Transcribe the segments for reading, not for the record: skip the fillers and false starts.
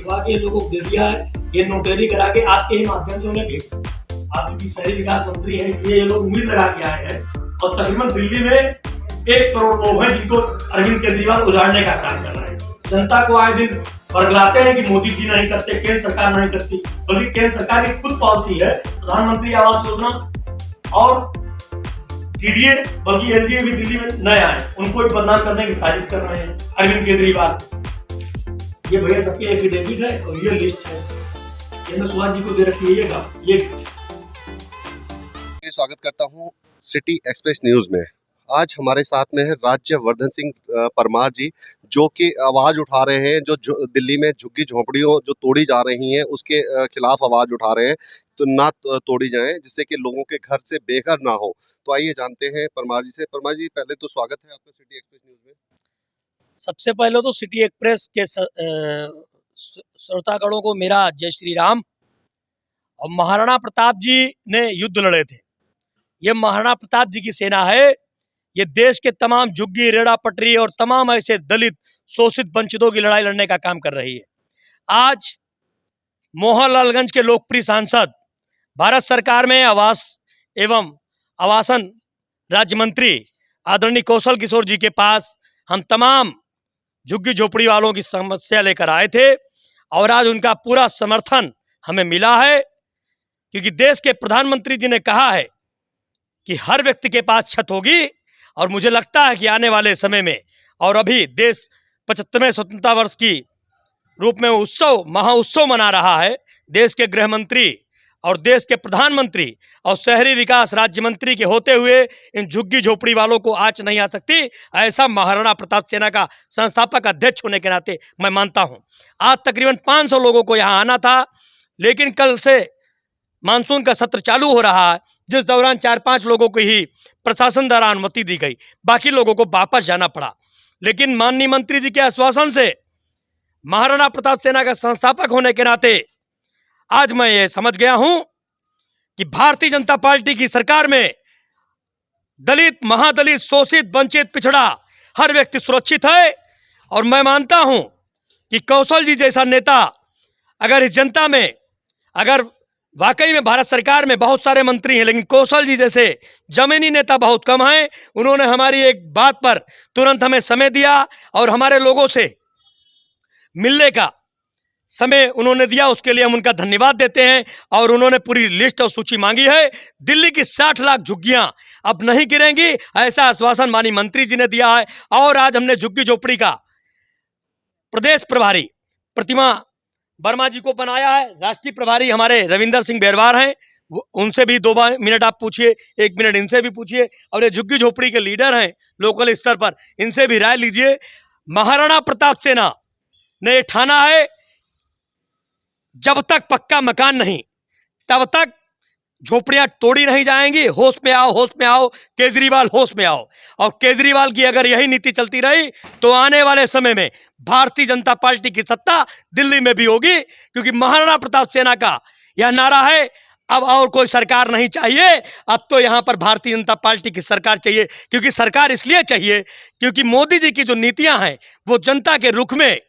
लिखवा के लोगों को दे दिया है, ये नोटरी करा के आपके ही माध्यम से उन्हें भेज। आप क्योंकि शहरी विकास मंत्री हैं, इसलिए ये लोग उम्मीद लगा के आए हैं और तकरीबन दिल्ली में 1 करोड़ लोग हैं जिनको अरविंद केजरीवाल उजाड़ने का काम कर रहे हैं। जनता को आए दिन बरगलाते हैं कि मोदी जी नहीं करते, केंद्र सरकार नहीं करती, बल्कि केंद्र सरकार की खुद पॉलिसी है प्रधानमंत्री आवास योजना और टीडीए, बल्कि एनडीए भी दिल्ली में नए आए, उनको भी बदनाम करने की साजिश कर रहे हैं अरविंद केजरीवाल। ये भैया सबके एफिडेविट है और ये लिस्ट है, ये मैं सुभाष जी को दे रखिएगा। ये स्वागत करता हूं सिटी एक्सप्रेस न्यूज में। आज हमारे साथ में है राज्यवर्धन सिंह परमार जी, जो कि आवाज उठा रहे हैं जो दिल्ली में झुग्गी झोंपड़ियों जो तोड़ी जा रही हैं उसके खिलाफ आवाज उठा रहे हैं, तो ना तोड़ी जाएं जिससे कि लोगों के घर से बेघर ना हो। तो आइए जानते हैं परमार जी से। परमार जी, पहले तो स्वागत है आपका सिटी एक्सप्रेस न्यूज में। सबसे पहले तो सिटी एक्सप्रेस के श्रोतागणों को मेरा जय श्री राम। और महाराणा प्रताप जी ने युद्ध लड़े थे, ये महाराणा प्रताप जी की सेना है। ये देश के तमाम झुग्गी, रेड़ा पटरी और तमाम ऐसे दलित शोषित वंचितों की लड़ाई लड़ने का काम कर रही है। आज मोहनलालगंज के लोकप्रिय सांसद, भारत सरकार में आवास एवं आवासन राज्य मंत्री आदरणीय कौशल किशोर जी के पास हम तमाम झुग्गी झोपड़ी वालों की समस्या लेकर आए थे और आज उनका पूरा समर्थन हमें मिला है, क्योंकि देश के प्रधानमंत्री जी ने कहा है कि हर व्यक्ति के पास छत होगी। और मुझे लगता है कि आने वाले समय में, और अभी देश 75वें स्वतंत्रता वर्ष की रूप में महाउत्सव मना रहा है, देश के गृह मंत्री और देश के प्रधानमंत्री और शहरी विकास राज्य मंत्री के होते हुए इन झुग्गी झोपड़ी वालों को आंच नहीं आ सकती, ऐसा महाराणा प्रताप सेना का संस्थापक अध्यक्ष होने के नाते मैं मानता हूं। आज तकरीबन 500 लोगों को यहां आना था, लेकिन कल से मानसून का सत्र चालू हो रहा है, जिस दौरान 4-5 लोगों को ही प्रशासन द्वारा अनुमति दी गई, बाकी लोगों को वापस जाना पड़ा। लेकिन माननीय मंत्री जी के आश्वासन से महाराणा प्रताप सेना का संस्थापक होने के नाते आज मैं ये समझ गया हूं कि भारतीय जनता पार्टी की सरकार में दलित, महादलित, शोषित, वंचित, पिछड़ा हर व्यक्ति सुरक्षित है। और मैं मानता हूं कि कौशल जी जैसा नेता अगर इस जनता में, अगर वाकई में भारत सरकार में बहुत सारे मंत्री हैं, लेकिन कौशल जी जैसे जमीनी नेता बहुत कम हैं। उन्होंने हमारी एक बात पर तुरंत हमें समय दिया और हमारे लोगों से मिलने का समय उन्होंने दिया, उसके लिए हम उनका धन्यवाद देते हैं। और उन्होंने पूरी लिस्ट और सूची मांगी है। दिल्ली की 60 लाख झुग्गियां अब नहीं गिरेंगी, ऐसा आश्वासन माननीय मंत्री जी ने दिया है। और आज हमने झुग्गी झोपड़ी का प्रदेश प्रभारी प्रतिमा वर्मा जी को बनाया है। राष्ट्रीय प्रभारी हमारे रविंदर सिंह बेरवार हैं, उनसे भी 2 मिनट आप पूछिए, 1 मिनट इनसे भी पूछिए। और ये झुग्गी झोपड़ी के लीडर हैं लोकल स्तर पर, इनसे भी राय लीजिए। महाराणा प्रताप सेना ने ये ठाना है, जब तक पक्का मकान नहीं तब तक झोपड़ियां तोड़ी नहीं जाएंगी। होश में आओ, होश में आओ, केजरीवाल होश में आओ। और केजरीवाल की अगर यही नीति चलती रही तो आने वाले समय में भारतीय जनता पार्टी की सत्ता दिल्ली में भी होगी, क्योंकि महाराणा प्रताप सेना का यह नारा है, अब और कोई सरकार नहीं चाहिए, अब तो यहां पर भारतीय जनता पार्टी की सरकार चाहिए। क्योंकि सरकार इसलिए चाहिए क्योंकि मोदी जी की जो नीतियां हैं वो जनता के रुख में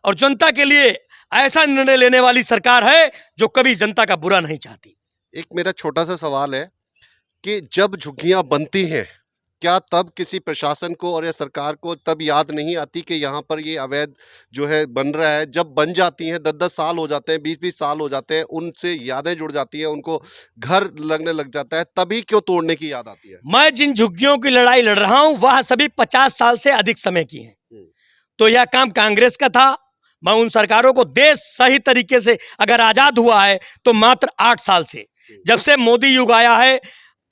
और जनता के लिए ऐसा निर्णय लेने वाली सरकार है जो कभी जनता का बुरा नहीं चाहती। एक मेरा छोटा सा सवाल है कि जब झुग्गियां बनती हैं, क्या तब किसी प्रशासन को और या सरकार को तब याद नहीं आती कि यहाँ पर ये अवैध जो है बन रहा है? जब बन जाती हैं, 10-10 साल हो जाते हैं, 20-20 साल हो जाते हैं, उनसे यादें जुड़ जाती हैं, उनको घर लगने लग जाता है, तभी क्यों तोड़ने की याद आती है? मैं जिन झुग्गियों की लड़ाई लड़ रहा हूं वह सभी 50 साल से अधिक समय की हैं। तो यह काम कांग्रेस का था। मैं उन सरकारों को, देश सही तरीके से अगर आजाद हुआ है तो मात्र 8 साल से, जब से मोदी युग आया है,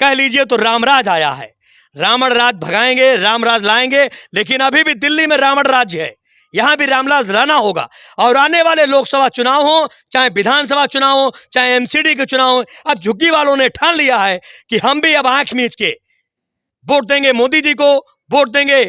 कह लीजिए तो रामराज आया है। रावण राज भगाएंगे, रामराज लाएंगे, लेकिन अभी भी दिल्ली में रावण राज्य है, यहां भी रामराज लाना होगा। और आने वाले लोकसभा चुनाव हो, चाहे विधानसभा चुनाव हो, चाहे एमसीडी के चुनाव हो, अब झुग्गी वालों ने ठान लिया है कि हम भी अब आंख मींच के वोट देंगे मोदी जी को, वोट देंगे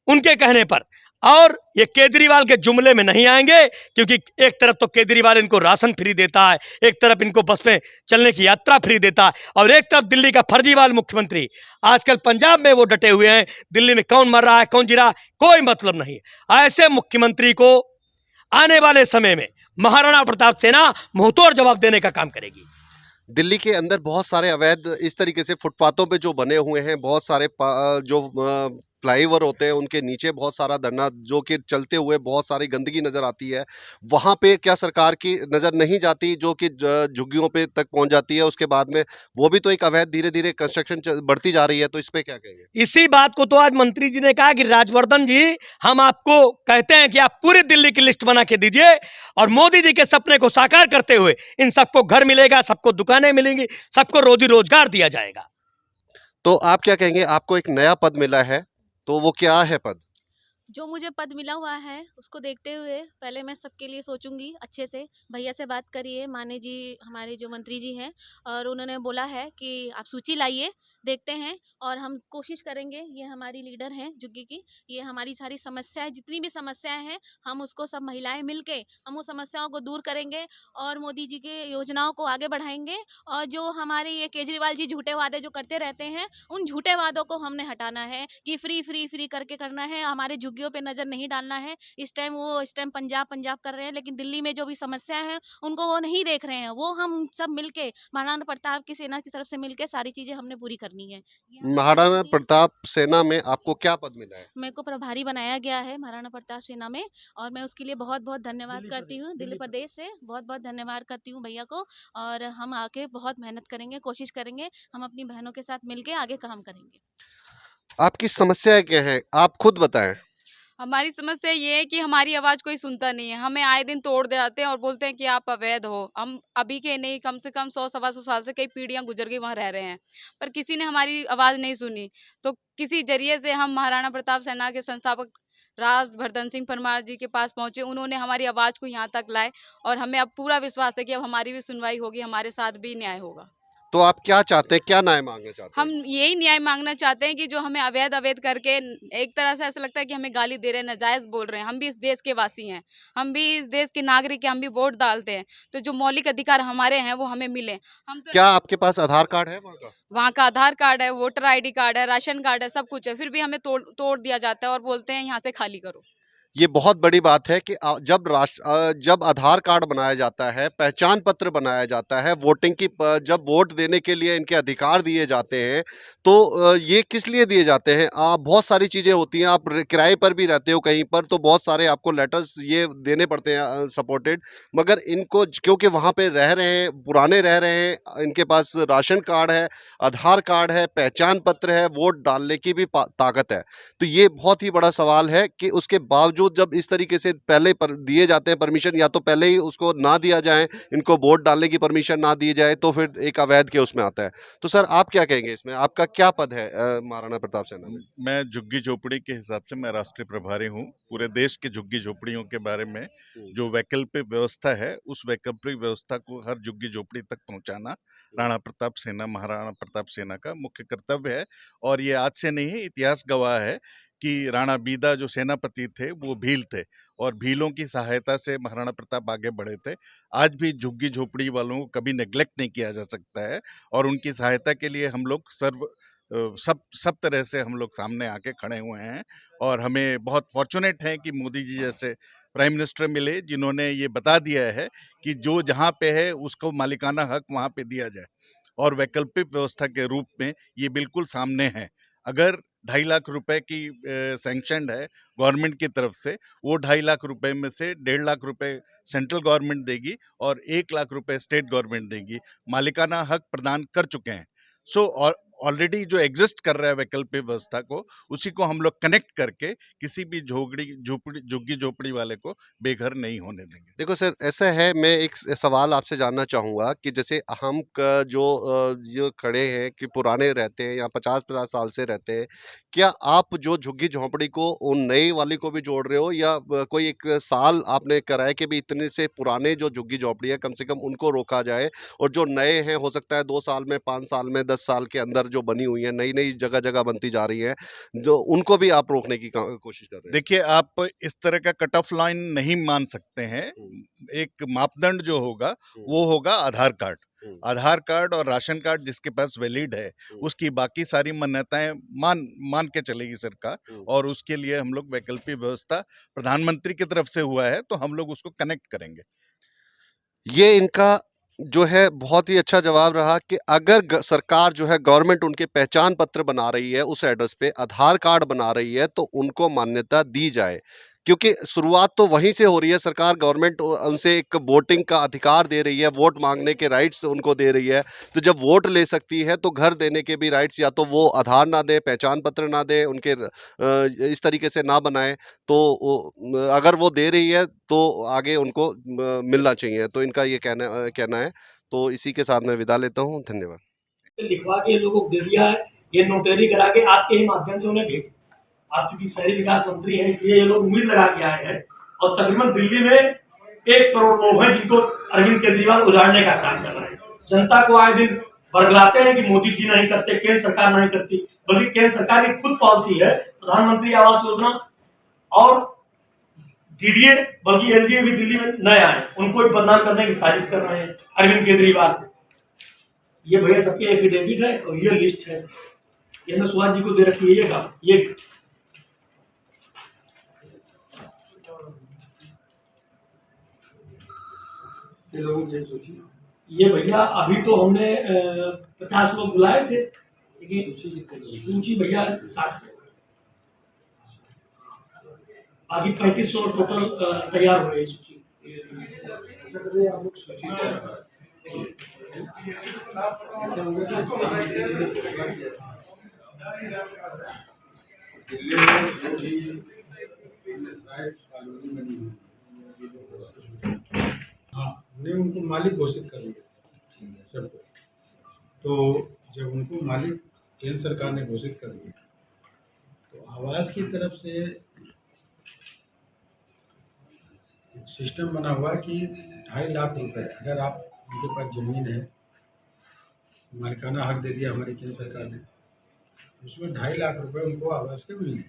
उनके कहने पर। और ये केजरीवाल के जुमले में नहीं आएंगे, क्योंकि एक तरफ तो केजरीवाल इनको राशन फ्री देता है, एक तरफ इनको बस में चलने की यात्रा फ्री देता है, और एक तरफ दिल्ली का फर्जीवाल मुख्यमंत्री आजकल पंजाब में वो डटे हुए हैं। दिल्ली में कौन मर रहा है, कौन जी रहा है, कोई मतलब नहीं है। ऐसे मुख्यमंत्री को आने वाले समय में महाराणा प्रताप सेना मुंहतोड़ जवाब देने का काम करेगी। दिल्ली के अंदर बहुत सारे अवैध इस तरीके से फुटपाथों पे जो बने हुए हैं, बहुत सारे जो फ्लाईओवर होते हैं उनके नीचे बहुत सारा धरना, जो कि चलते हुए बहुत सारी गंदगी नजर आती है। वहां पे क्या सरकार की नजर नहीं जाती, जो कि झुग्गियों पे तक पहुंच जाती है? उसके बाद में वो भी तो एक अवैध, धीरे धीरे कंस्ट्रक्शन बढ़ती जा रही है, तो इस पे क्या कहेंगे? इसी बात को तो आज मंत्री जी ने कहा कि राजवर्धन जी, हम आपको कहते हैं कि आप पूरी दिल्ली की लिस्ट बना के दीजिए और मोदी जी के सपने को साकार करते हुए इन सबको घर मिलेगा, सबको दुकानें मिलेंगी, सबको रोजी रोजगार दिया जाएगा। तो आप क्या कहेंगे? आपको एक नया पद मिला है, तो वो क्या है पद? जो मुझे पद मिला हुआ है उसको देखते हुए पहले मैं सबके लिए सोचूंगी अच्छे से। भैया से बात करिए, माने जी हमारे जो मंत्री जी हैं, और उन्होंने बोला है कि आप सूची लाइए, देखते हैं और हम कोशिश करेंगे। ये हमारी लीडर हैं जुग्गी की, ये हमारी सारी समस्याएं, जितनी भी समस्याएं हैं, हम उसको सब महिलाएं मिलके हम उस समस्याओं को दूर करेंगे और मोदी जी के योजनाओं को आगे बढ़ाएंगे। और जो हमारे ये केजरीवाल जी झूठे वादे जो करते रहते हैं, उन झूठे वादों को हमने हटाना है कि फ्री फ्री फ्री करके करना है। हमारे झुग्गियों पे नजर नहीं डालना है। इस टाइम पंजाब पंजाब कर रहे हैं, लेकिन दिल्ली में जो भी समस्याएं हैं उनको वो नहीं देख रहे हैं। वो हम सब मिलके महाराणा प्रताप की सेना की तरफ से मिलके सारी चीजें हमने पूरी करनी है। ये हमारी महाराणा ड्यूटी है। प्रताप सेना में आपको क्या पद मिला है? मेरे को प्रभारी बनाया गया है महाराणा प्रताप सेना में, और मैं उसके लिए बहुत बहुत धन्यवाद करती हूँ। दिल्ली प्रदेश से बहुत बहुत धन्यवाद करती हूँ भैया को। और हम आके बहुत मेहनत करेंगे, कोशिश करेंगे, हम अपनी बहनों के साथ मिलके आगे काम करेंगे। आपकी समस्याएं क्या है, आप खुद बताएं। हमारी समस्या ये है कि हमारी आवाज़ कोई सुनता नहीं है। हमें आए दिन तोड़ दे आते हैं और बोलते हैं कि आप अवैध हो। हम अभी के नहीं, कम से कम 100 सवा 100 साल से कई पीढ़ियाँ गुजर गई वहाँ रह रहे हैं, पर किसी ने हमारी आवाज़ नहीं सुनी। तो किसी ज़रिए से हम महाराणा प्रताप सेना के संस्थापक राजवर्धन सिंह परमार जी के पास पहुँचे। उन्होंने हमारी आवाज़ को यहाँ तक लाए और हमें अब पूरा विश्वास है कि अब हमारी भी सुनवाई होगी, हमारे साथ भी न्याय होगा। तो आप क्या चाहते हैं, क्या न्याय मांगना चाहते हम हैं? यही न्याय मांगना चाहते हैं कि जो हमें अवैध अवैध करके, एक तरह से ऐसा लगता है कि हमें गाली दे रहे हैं, नाजायज बोल रहे हैं। हम भी इस देश के वासी हैं, हम भी इस देश के नागरिक हैं, हम भी वोट डालते हैं। तो जो मौलिक अधिकार हमारे हैं वो हमें मिले। हम तो क्या आपके पास आधार कार्ड है वहाँ का? वहाँ का आधार कार्ड है, वोटर ID कार्ड है, राशन कार्ड है, सब कुछ है, फिर भी हमें तोड़ तोड़ दिया जाता है और बोलते हैं यहाँ से खाली करो। ये बहुत बड़ी बात है कि जब आधार कार्ड बनाया जाता है, पहचान पत्र बनाया जाता है, वोटिंग की जब वोट देने के लिए इनके अधिकार दिए जाते हैं, तो ये किस लिए दिए जाते हैं? आप बहुत सारी चीज़ें होती हैं, आप किराए पर भी रहते हो कहीं पर, तो बहुत सारे आपको लेटर्स ये देने पड़ते हैं सपोर्टेड, मगर इनको क्योंकि वहाँ पे रह रहे हैं, पुराने रह रहे हैं, इनके पास राशन कार्ड है, आधार कार्ड है, पहचान पत्र है, वोट डालने की भी ताकत है। तो ये बहुत ही बड़ा सवाल है कि उसके बावजूद जब इस तरीके से पहले पर दिए जाते हैं परमिशन, या तो पहले ही उसको ना दिया जाए, इनको वोट डालने की परमिशन ना दी जाए, तो फिर एक अवैध के उसमें आता है। तो सर आप क्या कहेंगे इसमें? आपका क्या पद है महाराणा प्रताप सेना में? मैं झुग्गी झोपड़ी के हिसाब से मैं राष्ट्रीय प्रभारी हूँ। पूरे देश के झुग्गी झोपड़ियों के बारे में जो वैकल्पिक व्यवस्था है, उस वैकल्पिक व्यवस्था को हर झुग्गी झोपड़ी तक पहुंचाना राणा प्रताप सेना, महाराणा प्रताप सेना का मुख्य कर्तव्य है। और ये आज से नहीं है, इतिहास गवाह है कि राणा बीदा जो सेनापति थे वो भील थे और भीलों की सहायता से महाराणा प्रताप आगे बढ़े थे। आज भी झुग्गी झोपड़ी वालों को कभी नेग्लेक्ट नहीं किया जा सकता है और उनकी सहायता के लिए हम लोग सब तरह से हम लोग सामने आके खड़े हुए हैं। और हमें बहुत फॉर्चुनेट हैं कि मोदी जी जैसे प्राइम मिनिस्टर मिले जिन्होंने ये बता दिया है कि जो जहाँ पे है उसको मालिकाना हक वहाँ पे दिया जाए, और वैकल्पिक व्यवस्था के रूप में ये बिल्कुल सामने है। अगर 2.5 लाख रुपए की सैंक्शन है गवर्नमेंट की तरफ से, वो 2.5 लाख रुपए में से 1.5 लाख रुपए सेंट्रल गवर्नमेंट देगी और 1 लाख रुपए स्टेट गवर्नमेंट देगी। मालिकाना हक प्रदान कर चुके हैं। सो और ऑलरेडी जो एग्जिस्ट कर रहा है वैकल्पिक व्यवस्था को, उसी को हम लोग कनेक्ट करके किसी भी झुग्गी झोपड़ी वाले को बेघर नहीं होने देंगे। देखो सर, ऐसा है, मैं एक सवाल आपसे जानना चाहूँगा कि जैसे हम जो खड़े हैं कि पुराने रहते हैं या 50-50 साल से रहते हैं, क्या आप जो झुग्गी झोंपड़ी को उन नई वाली को भी जोड़ रहे हो, या कोई एक साल आपने कराया कि भी इतने से पुराने जो झुग्गी झोंपड़ी है कम से कम उनको रोका जाए, और जो नए हैं हो सकता है 2 साल में, 5 साल में, 10 साल के अंदर जो बनी हुई है, नई नई जगह जगह बनती जा रही है, जो उनको भी आप रोकने की कोशिश कर रहे हैं? देखिए, आप इस तरह का कट ऑफ लाइन नहीं मान सकते हैं। एक मापदंड जो होगा वो होगा आधार कार्ड। आधार कार्ड और राशन कार्ड जिसके पास वैलिड है, उसकी बाकी सारी मान्यताएं मान के चलेगी सरकार, और उसके लिए हम लोग वैकल्पिक व्यवस्था प्रधानमंत्री की तरफ से हुआ है तो हम लोग उसको कनेक्ट करेंगे। ये इनका जो है बहुत ही अच्छा जवाब रहा कि अगर सरकार जो है गवर्नमेंट उनके पहचान पत्र बना रही है, उस एड्रेस पे आधार कार्ड बना रही है, तो उनको मान्यता दी जाए, क्योंकि शुरुआत तो वहीं से हो रही है। सरकार गवर्नमेंट उनसे एक वोटिंग का अधिकार दे रही है, वोट मांगने के राइट्स उनको दे रही है। तो जब वोट ले सकती है तो घर देने के भी राइट्स, या तो वो आधार ना दे, पहचान पत्र ना दे, उनके इस तरीके से ना बनाए, तो अगर वो दे रही है तो आगे उनको मिलना चाहिए। तो इनका ये कहना है। तो इसी के साथ मैं विदा लेता हूँ। धन्यवाद। लिखवा के ये लोगों को दे दिया है, ये नोटरी करा के आपके ही माध्यम से उन्हें भेज। आप चूंकि शहरी विकास मंत्री हैं, इसलिए ये लोग उम्मीद लगा के आए हैं, और तकरीबन दिल्ली में 1 करोड़ लोग हैं जिनको अरविंद केजरीवाल उजाड़ने का काम कर रहे हैं। जनता को आए दिन बरगलाते हैं कि मोदी जी नहीं करते, केंद्र सरकार नहीं करती, बल्कि केंद्र सरकार की खुद पॉलिसी है प्रधानमंत्री आवास योजना और डीडीए, बल्कि एनडीए भी दिल्ली में नए आए, उनको भी बदनाम करने की साजिश कर रहे हैं अरविंद केजरीवाल। ये भैया सबके एफिडेविट है और ये लिस्ट है, ये मैं सुभाष जी को दे रखी है। ये भैया अभी तो हमने 50 लोग बुलाए थे, लेकिन सूची भैया 60 है, बाकी 3500 टोटल तैयार हो गई सूची। हमने उनको मालिक घोषित कर दिया सबको। तो जब उनको मालिक केंद्र सरकार ने घोषित कर दिया, तो आवास की तरफ से सिस्टम बना हुआ कि 2.5 लाख रुपए, अगर आप उनके पास जमीन है, मालिकाना हक दे दिया हमारी केंद्र सरकार ने, उसमें 2.5 लाख रुपए उनको आवास के मिलने।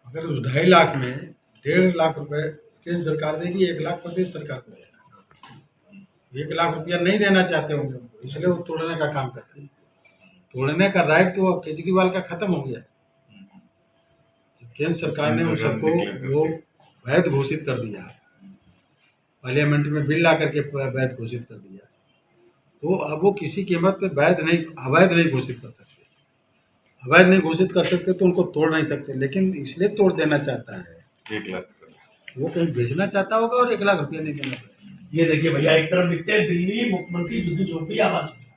अगर उस 2.5 लाख में 1.5 लाख रुपए केंद्र सरकार देगी, 1 लाख प्रदेश सरकार को देगा। 1 लाख रुपया नहीं देना चाहते होंगे उनको, इसलिए वो तोड़ने का काम करते हैं। तोड़ने का राइट तो अब केजरीवाल का खत्म हो गया। केंद्र सरकार ने उन सबको वो वैध घोषित कर दिया, पार्लियामेंट में बिल ला करके वैध घोषित कर दिया। तो अब वो किसी कीमत पे अवैध नहीं घोषित कर सकते। अवैध नहीं घोषित कर सकते तो उनको तोड़ नहीं सकते, लेकिन इसलिए तोड़ देना चाहता है 1 लाख, वो कहीं बेचना चाहता होगा और 1 लाख रुपया नहीं देना पड़ेगा। ये देखिए भैया, एक तरफ लिखते हैं दिल्ली मुख्यमंत्री झुग्गी झोपड़ी आवास योजना,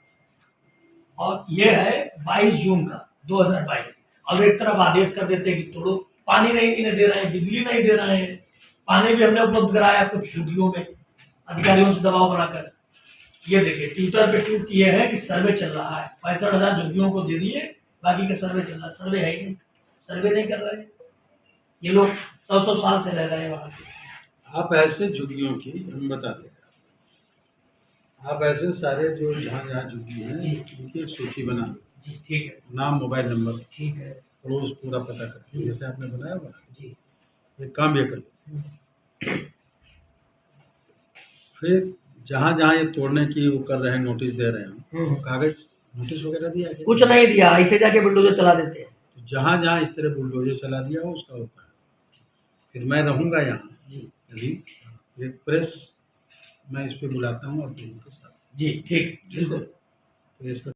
और ये है 22 जून का 2022। अब एक तरफ आदेश कर देते हैं कि तोड़ो, पानी नहीं दे रहे हैं, बिजली नहीं दे रहे हैं। पानी भी हमने उपलब्ध कराया कुछ झुग्गियों में अधिकारियों से दबाव बनाकर। ये देखिए ट्विटर पे ट्वीट किए हैं कि सर्वे चल रहा है, 65,000 झुग्गियों को दे दिए, बाकी का सर्वे चल रहा है। सर्वे है ही नहीं, सर्वे नहीं कर रहे। ये लोग 100 साल से रह रहे हैं वहां। आप ऐसे झुग्गियों की हम बताते हैं, आप ऐसे सारे जो जहाँ झुग्गी हैं उनकी एक सूची बना लो। ठीक है, नाम, मोबाइल नंबर, ठीक है, पड़ोस पूरा पता करके, जैसे आपने बनाया हुआ जी। एक काम ये करो। फिर जहाँ जहाँ ये तोड़ने की वो कर रहे हैं, नोटिस दे रहे हैं, कागज नोटिस वगैरह दिया क्या? कुछ नहीं दिया, ऐसे जाके बुलडोजर चला देते हैं। तो जहाँ जहाँ इस तरह बुलडोजर चला दिया हो उसका होता है। फिर मैं रहूँगा यहाँ जी, एक प्रेस मैं इस पे बुलाता हूँ और के साथ जी ठीक, बिल्कुल। प्रेस